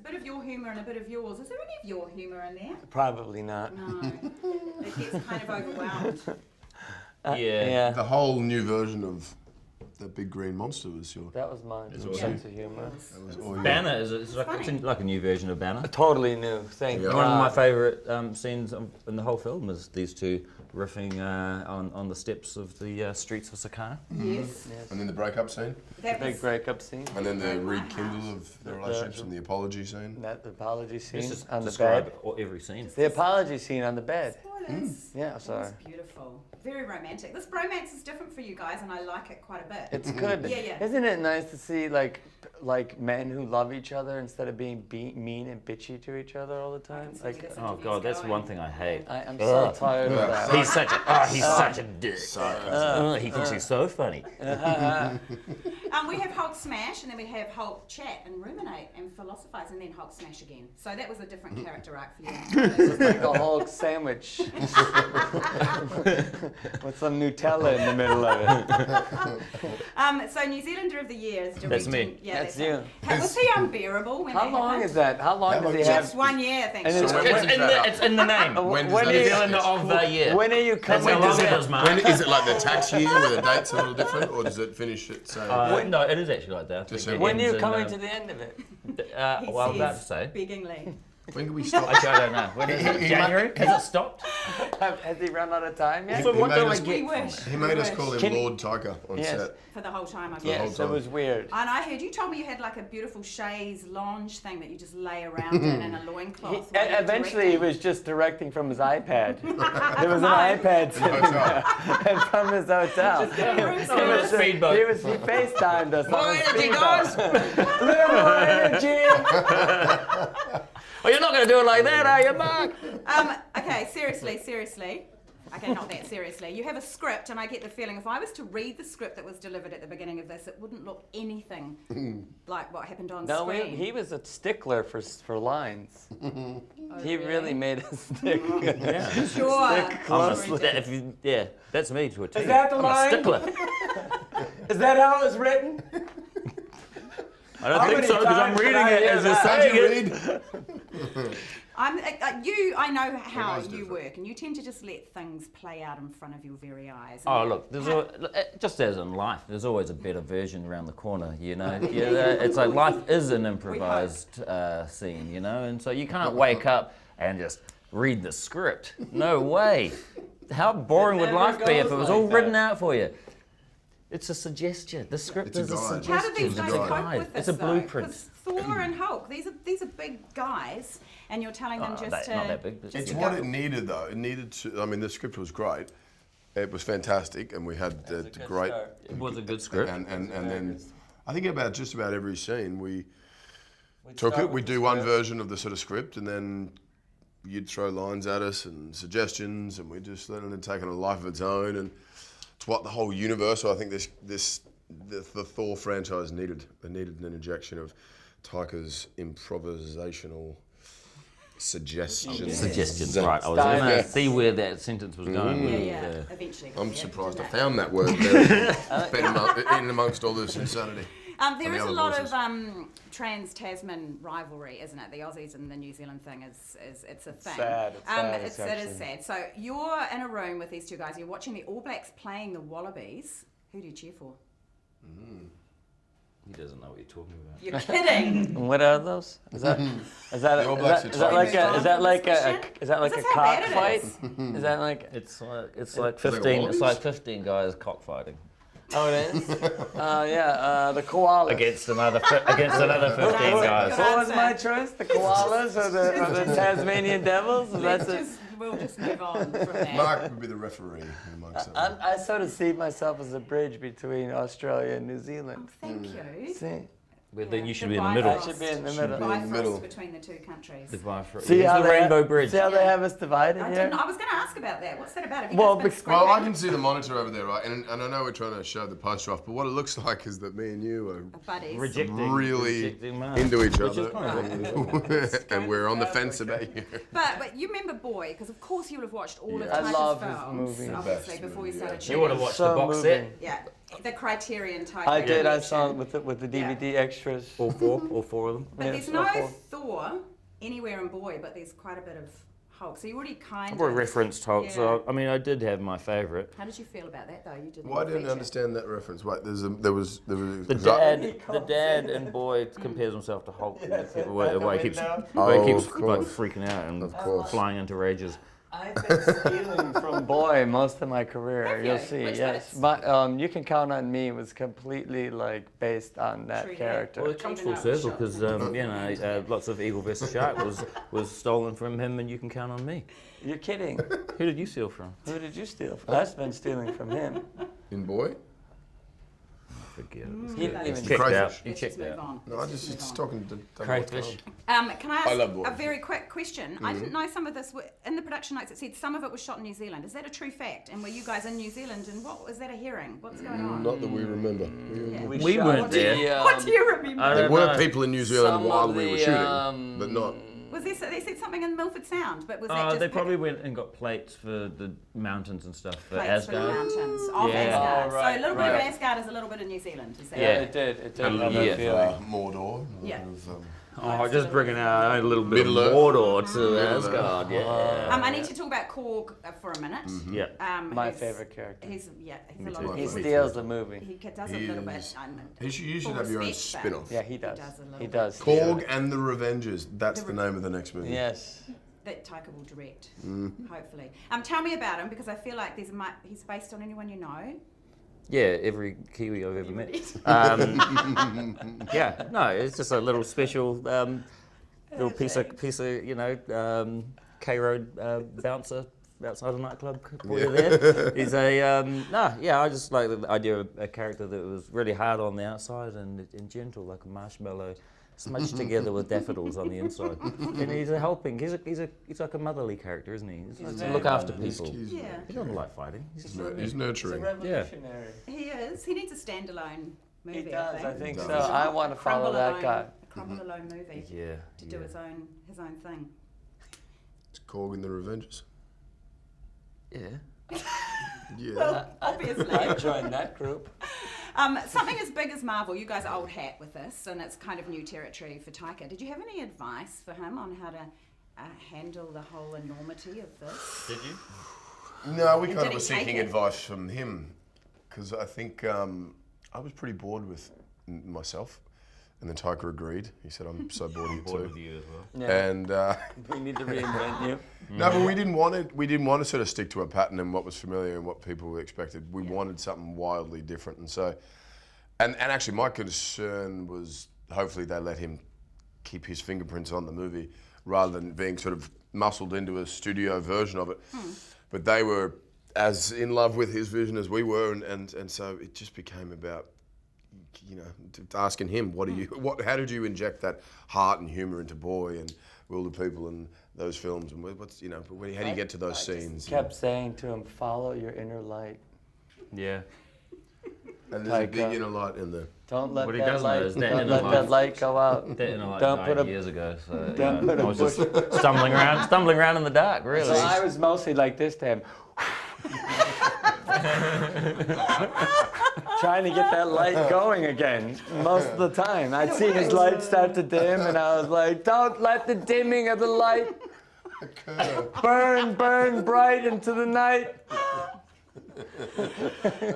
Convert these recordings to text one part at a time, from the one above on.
bit of your humour and a bit of yours. Is there any of your humour in there? Probably not. No. It gets kind of overwhelmed. Yeah. The whole new version of that big green monster was your. That was mine. It's Sense awesome. of humor. That was all Banner it's like a new version of Banner. Totally new. Thank Yeah. you. One of my favourite scenes in the whole film is these two riffing on the steps of the streets of Sakana. Yes. And then the breakup scene. That Big was, breakup scene. And then the rekindle of the relationships and the apology scene. That the apology scene Let's just on the describe bed. every scene. The apology scene on the bed. spoilers. Yeah, sorry. It's beautiful. Very romantic. This bromance is different for you guys, and I like it quite a bit. It's good. Yeah. Isn't it nice to see like men who love each other instead of being mean and bitchy to each other all the time? Like, Oh god, that's one thing I hate. I'm so tired of that. He's such a dick. He thinks he's so funny. We have Hulk smash, and then we have Hulk chat and ruminate and philosophize, and then Hulk smash again. So that was a different character arc for you. It's like a Hulk sandwich with some Nutella in the middle of it. So New Zealander of the Year is directing. That's me. Yeah, That's you. Was he unbearable when How that long happened? is that? How long does he have? Just 1 year, I think. And So It's in the name. When does When that is- New Zealander of the year. When are you That's coming how to long it the is, Mark. When is it like the tax year where the date's a little different, or does it finish at say? No, it is actually like that. Just It When are you ends in, coming to the end of it? he well, I'm about to says say. beggingly. When can we stop? Actually, I don't know. When is it? January? Has it stopped? Has he run out of time yet? So what made do I us- get We from wish. it? He made us call him Can he- Lord Taika on Yes. set. For the whole time, I guess. Yes, it was weird. And I heard you told me you had like a beautiful chaise lounge thing that you just lay around in a loincloth. while you're Eventually, he directing. was just directing from his iPad. There was an iPad sitting there, and from his hotel. Speedboat. He FaceTimed us. More on his energy, speedboat. guys! A little more energy. Well, you're not going to do it like that, are you, Mark? Okay, seriously. Okay, not that seriously. You have a script, and I get the feeling if I was to read the script that was delivered at the beginning of this, it wouldn't look anything like what happened on No, screen. he was a stickler for lines. He really made us stick. Yeah. Sure. Yeah, that's me to a T. Is that the I'm line? a stickler. Is that how it was written? I don't How think many so, because I'm times reading did I it hear as you're that? saying it. I know how was you different. work, and you tend to just let things play out in front of your very eyes. Oh, look, just as in life, there's always a better version around the corner, you know? It's like life is an improvised scene, you know? And so you can't wake up and just read the script. No way. How boring would never life be if goes it was like all that. written out for you? It's a suggestion. The script It's a is a guide. suggestion. How do these It's guys a cope guide. with this? It's a blueprint. Because Thor and Hulk, these are big guys, and you're telling them just Not to. that big. But It's to what go. it needed, though. It needed to. I mean, the script was great. It was fantastic, and we had the great. it was a good script. And then, I think about just about every scene we took it. We do one version of the sort of script, and then you'd throw lines at us and suggestions, and we just let it take on a life of its own. And it's what the whole universe. So I think the Thor franchise needed. They needed an injection of Taika's improvisational Suggestions, right. I was going to see where that sentence was going. Yeah, eventually. I'm surprised I found that word there in amongst all this insanity. There is the a other lot voices. of trans-Tasman rivalry, isn't it? The Aussies and the New Zealand thing is it's a thing. Sad, it's sad, It is actually. sad. So you're in a room with these two guys. You're watching the All Blacks playing the Wallabies. Who do you cheer for? He doesn't know what you're talking about. You're kidding. And what are those? Is that The All Blacks are is that like a Is this how bad it cockfight? is? Is that like It's like it 15. It's Wallabies? like 15 guys cockfighting oh it is? The koalas. against another 15 guys. What was my choice? The koalas or the Tasmanian devils? We'll just move on from that. Mark would be the referee amongst them. I sort of see myself as a bridge between Australia and New Zealand. Thank you. See? Well, then Yeah, you should the be in the middle. I should be in the middle. be in the middle. Bifrost between the two countries. The Bifrost. See It's how the they Rainbow Bridge. See how they have us divided I here? was going to ask about that. What's that about? Have you Well, guys been bec- Well, I scraping? can see the monitor over there, right? And I know we're trying to show the poster off, but what it looks like is that me and you Buddies. Rejecting Mark. are into each Which is other. kind And we're on the fence about you. But you remember Boy, because of course you would have watched all of Yeah. I Taika's love his films, movie. obviously, Best before you movie, started yeah. shooting. You would have watched So the box moving. set. Yeah. the Criterion type. I did. I collection. saw it with the DVD extras. All four of them. But Yes, there's no all four. Thor anywhere in Boy, but there's quite a bit of Hulk. So you already kind I've of already referenced Hulk, yeah. so I mean, I did have my favourite. How did you feel about that though? You did. Well, I didn't understand that reference. Wait, there was. The dad in Boy compares himself to Hulk. Why he keeps Oh, like of course. freaking out and course. flying into rages. I've been stealing from Boy most of my career. Have You'll you? see. Which Yes, bits? but You Can Count on Me was completely like based on that True that. character. Well, it comes Even full though it was circle shot. because lots of Evil vs Shark was stolen from him, and You Can Count on Me. You're kidding. Who did you steal from? Who did you steal from? I've been stealing from him. In Boy? Forget it. He didn't even. Checked out. Crayfish. You Let's just checked move out. on. No, Let's it's move on. talking to Crayfish. Can I ask I love Boy. a very quick question? I didn't know some of this. In the production notes, it said some of it was shot in New Zealand. Is that a true fact? And were you guys in New Zealand? And what was that a hearing? What's going on? Not that we remember. Yeah. We shot weren't there. the, What do you remember? I There don't were know. people in New Zealand Some while of we were the, shooting, but not. Was there? They said something in Milford Sound, but was that just They probably went and got plates for the mountains and stuff for plates for the Asgard. mountains of Yeah. Asgard? Oh, right, so a little bit of right. Asgard is a little bit of New Zealand. Is that Yeah. right? It did. It did. A little have yeah. that feel. Mordor. Yeah. Oh, just bringing out a little bit Middle of Earth. Mordor to Asgard. Yeah. I need to talk about Korg for a minute. Yeah. My who's- favorite character. He's a Me lot too. of He fun. steals the movie. He does a He little is- bit. You should full have your own respect, spin but- off. Yeah, he does. does a little He bit. does. Korg and the Revengers. That's the name of the next movie. Yes. That Taika will direct, hopefully. Tell me about him because I feel like he's based on anyone you know. Yeah, every Kiwi I've ever met. Yeah, no, it's just a little special, little piece of K Road bouncer outside a nightclub. There. He's I just like the idea of a character that was really hard on the outside and gentle, like a marshmallow. Smudged together with daffodils on the inside, and he's a helping. He's like a motherly character, isn't he? He's like to look after people. Yeah, He doesn't like fighting. He's just He's He's a nurturing. revolutionary. he is. He needs a standalone movie. He does. I think He so. does. I want to follow that guy. A crumble alone movie yeah. to do his own thing. It's Korg and the Revengers. Yeah. Yeah. Well, obviously. I joined that group. Something as big as Marvel, you guys are old hat with this, and it's kind of new territory for Taika. Did you have any advice for him on how to handle the whole enormity of this? Did you? No, we And kind did of were he take seeking it? advice from him because I think I was pretty bored with myself, and then Taika agreed. He said, "I'm so bored of you Bored with too." you as well. Yeah. And We need to reinvent you. no, but we didn't want it. We didn't want to sort of stick to a pattern and what was familiar and what people expected. We wanted something wildly different, and so, and actually, my concern was hopefully they let him keep his fingerprints on the movie rather than being sort of muscled into a studio version of it. But they were as in love with his vision as we were, and so it just became about, you know, asking him, how did you inject that heart and humour into Boy and Will the People and those films, and what's, you know, how do you get to those scenes? Kept saying to him, "Follow your inner light. Yeah. And there's a Taika. big inner light in there. Don't let What he that doesn't know light. is that Don't inner let light- that light go out." That like Don't died put a- years ago, so don't put I a was just stumbling around in the dark, really. So I was mostly like this to him. Trying to get that light going again most of the time. I'd see his light start to dim and I was like, "Don't let the dimming of the light burn bright into the night."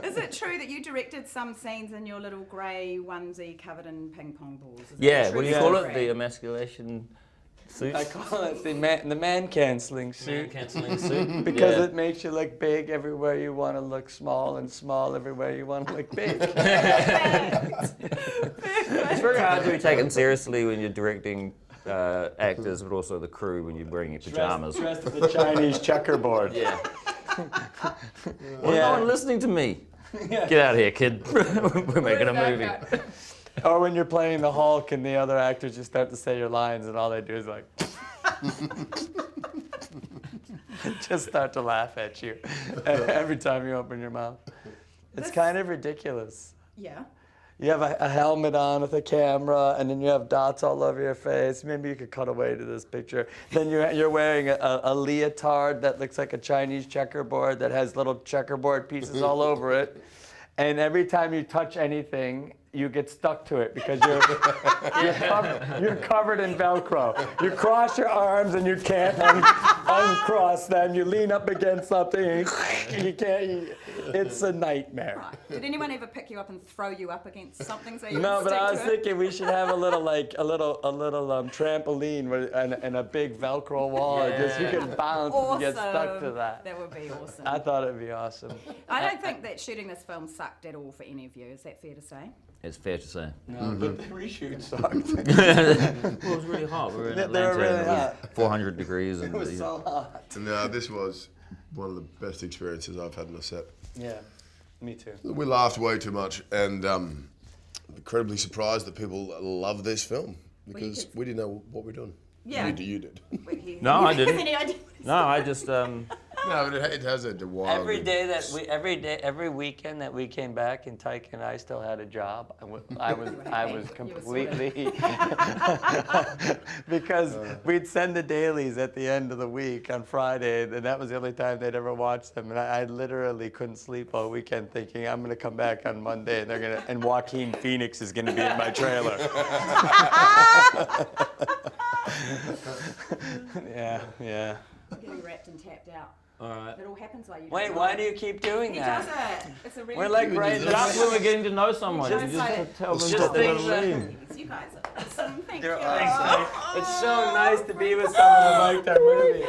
Is it true that you directed some scenes in your little grey onesie covered in ping pong balls? Is that Yeah, true what do you story? call it? The emasculation suit? I call it the man cancelling suit. cancelling suit. Because Yeah. it makes you look big everywhere you want to look small and small everywhere you want to look big. It's very hard to be taken seriously when you're directing actors, but also the crew when you're wearing your pajamas. Dressed as a Chinese checkerboard. Yeah. Well, no one listening to me. Get out of here, kid. We're making a movie. Or when you're playing the Hulk and the other actors just start to say your lines and all they do is like just start to laugh at you every time you open your mouth. It's kind of ridiculous. Yeah. You have a helmet on with a camera, and then you have dots all over your face. Maybe you could cut away to this picture. Then you're wearing a leotard that looks like a Chinese checkerboard that has little checkerboard pieces all over it. and every time you touch anything, you get stuck to it because you're covered in Velcro. You cross your arms and you can't uncross them. You lean up against something and you can't. It's a nightmare. Right. Did anyone ever pick you up and throw you up against something so you No, could but stick I was to it? thinking we should have a little trampoline and a big Velcro wall. And just you can bounce and get stuck to that. That would be awesome. I thought it'd be awesome. I don't think that shooting this film sucked at all for any of you. Is that fair to say? It's fair to say. No, but the reshoot sucked. Well, it was really hot. We were in They Atlanta. were really and it was hot. 400 degrees. And It was so hot. And this was one of the best experiences I've had on a set. Yeah, me too. We laughed way too much, and incredibly surprised that people love this film because we didn't know what we're doing. Yeah. You did. No, I didn't. Any idea? No, I just. No, but it has a wild. Every weekend that we came back, and Taika and I still had a job. I was completely because we'd send the dailies at the end of the week on Friday, and that was the only time they'd ever watch them. And I literally couldn't sleep all weekend, thinking I'm gonna come back on Monday, and Joaquin Phoenix is gonna be in my trailer. Yeah. I'm getting wrapped and tapped out. All right. It all happens while you. Wait, why do you keep doing He that? does it. It's a really. We're like right. That's when we're getting to know someone. Just You just like- tell them just what they're things gonna that- leave. You guys are awesome. Thank They're you. awesome. It's so nice to be with someone who liked our movie.